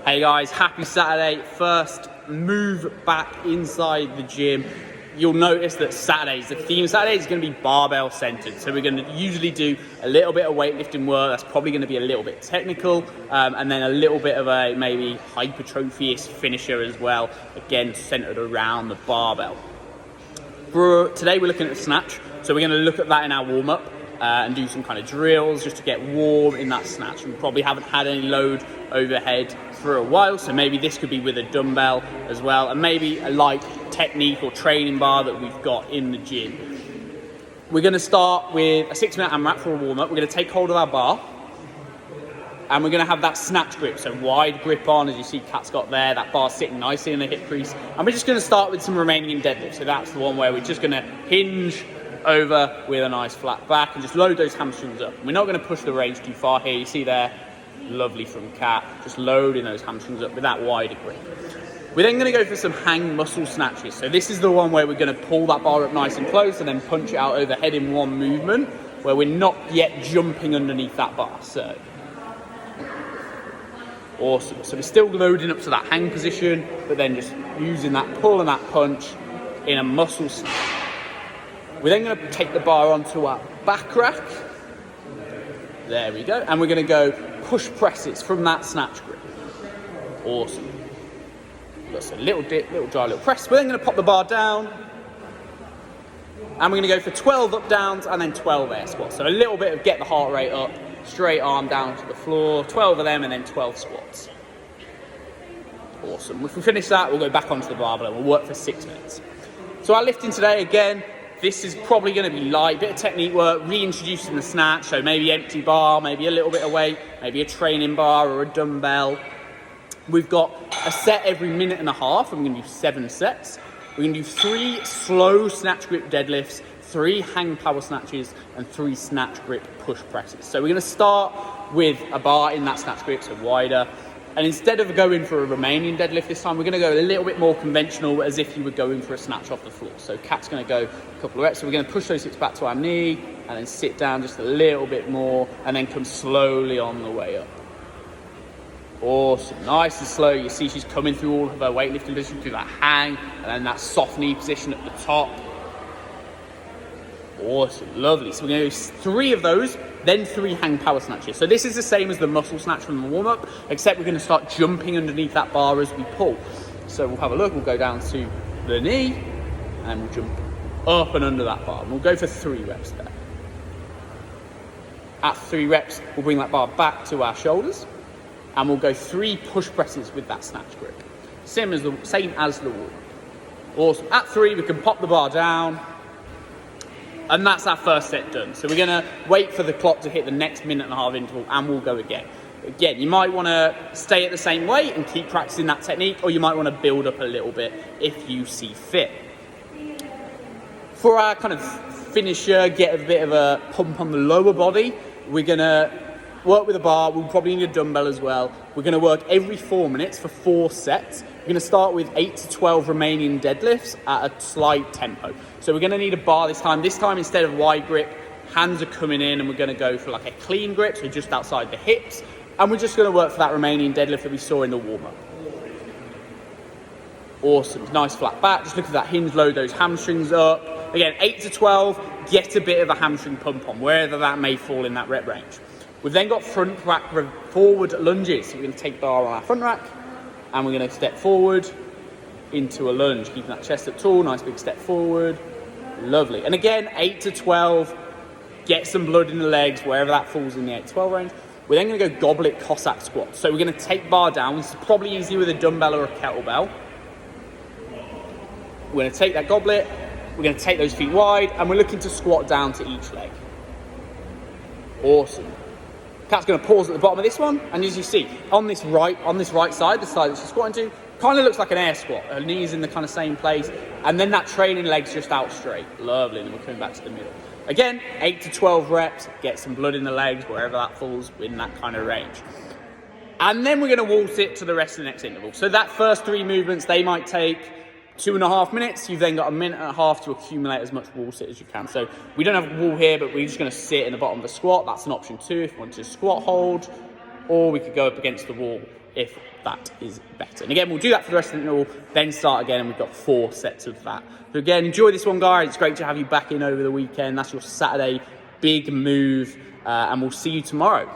Hey guys, happy Saturday. First move back inside the gym. You'll notice that Saturdays, the theme Saturday is going to be barbell centered. So we're going to usually do a little bit of weightlifting work. That's probably going to be a little bit technical. And then a little bit of a maybe hypertrophy-ish finisher as well. Again, centered around the barbell. For today, we're looking at the snatch. So we're going to look at that in our warm-up and do some kind of drills just to get warm in that snatch. We probably haven't had any load overhead for a while, so maybe this could be with a dumbbell as well, and maybe a light technique or training bar that we've got in the gym. We're going to start with a 6-minute AMRAP for a warm-up. We're going to take hold of our bar, and we're going to have that snatch grip, so wide grip on, as you see Kat's got there, that bar sitting nicely in the hip crease. And we're just going to start with some remaining in deadlift, so that's the one where we're just going to hinge over with a nice flat back and just load those hamstrings up. We're not going to push the range too far here. You see there, lovely from Kat, just loading those hamstrings up with that wider grip. We're then going to go for some hang muscle snatches. So this is the one where we're going to pull that bar up nice and close and then punch it out overhead in one movement, where we're not yet jumping underneath that bar. So awesome. So we're still loading up to that hang position, but then just using that pull and that punch in a muscle snatch. We're then going to take the bar onto our back rack. There we go. And we're going to go push presses from that snatch grip. Awesome. Just a little dip, little dry, little press. We're then going to pop the bar down. And we're going to go for 12 up downs and then 12 air squats. So a little bit of get the heart rate up, straight arm down to the floor, 12 of them and then 12 squats. Awesome. If we finish that, we'll go back onto the barbell and we'll work for 6 minutes. So our lifting today, again, this is probably going to be light, bit of technique work, reintroducing the snatch, so maybe empty bar, maybe a little bit of weight, maybe a training bar or a dumbbell. We've got a set every minute and a half, and we're going to do 7 sets. We're going to do 3 slow snatch grip deadlifts, 3 hang power snatches, and 3 snatch grip push presses. So we're going to start with a bar in that snatch grip, so wider. And instead of going for a Romanian deadlift this time, we're going to go a little bit more conventional, as if you were going for a snatch off the floor. So Kat's going to go a couple of reps. So we're going to push those hips back to our knee and then sit down just a little bit more and then come slowly on the way up. Awesome. Nice and slow. You see she's coming through all of her weightlifting position, through that hang and then that soft knee position at the top. Awesome. Lovely. So we're going to do 3 of those, then 3 hang power snatches. So this is the same as the muscle snatch from the warm-up, except we're going to start jumping underneath that bar as we pull. So we'll have a look. We'll go down to the knee and we'll jump up and under that bar. And we'll go for 3 reps there. At 3 reps, we'll bring that bar back to our shoulders and we'll go 3 push presses with that snatch grip. Same as the warm-up. Awesome. At 3, we can pop the bar down. And that's our first set done. So we're going to wait for the clock to hit the next minute and a half interval and we'll go again. Again, you might want to stay at the same weight and keep practicing that technique, or you might want to build up a little bit if you see fit. For our kind of finisher, get a bit of a pump on the lower body, we're going to work with a bar. We'll probably need a dumbbell as well. We're going to work every 4 minutes for 4 sets. We're going to start with 8 to 12 Romanian deadlifts at a slight tempo. So we're going to need a bar this time. This time, instead of wide grip, hands are coming in and we're going to go for like a clean grip, so just outside the hips. And we're just going to work for that Romanian deadlift that we saw in the warm-up. Awesome. Nice flat back. Just look at that hinge, load those hamstrings up. Again, 8 to 12, get a bit of a hamstring pump on, wherever that may fall in that rep range. We've then got front rack forward lunges. So we're going to take bar on our front rack and we're going to step forward into a lunge, keeping that chest up tall, nice big step forward. Lovely. And again, 8 to 12, get some blood in the legs, wherever that falls in the 8 to 12 range. We're then going to go goblet Cossack squat. So we're going to take bar down. This is probably easier with a dumbbell or a kettlebell. We're going to take that goblet, we're going to take those feet wide, and we're looking to squat down to each leg. Awesome. Kat's going to pause at the bottom of this one, and as you see, on this right side, the side that she's squatting to, kind of looks like an air squat. Her knees in the kind of same place, and then that trailing leg's just out straight. Lovely, and then we're coming back to the middle. Again, 8 to 12 reps, get some blood in the legs, wherever that falls in that kind of range. And then we're going to waltz it to the rest of the next interval. So that first 3 movements, they might take 2.5 minutes. You've then got a minute and a half to accumulate as much wall sit as you can. So we don't have a wall here, but we're just going to sit in the bottom of the squat. That's an option too if you want to squat hold, or we could go up against the wall if that is better. And again, we'll do that for the rest of the interval, then start again, and we've got 4 sets of that. So again, enjoy this one, guys. It's great to have you back in over the weekend. That's your Saturday big move, and we'll see you tomorrow.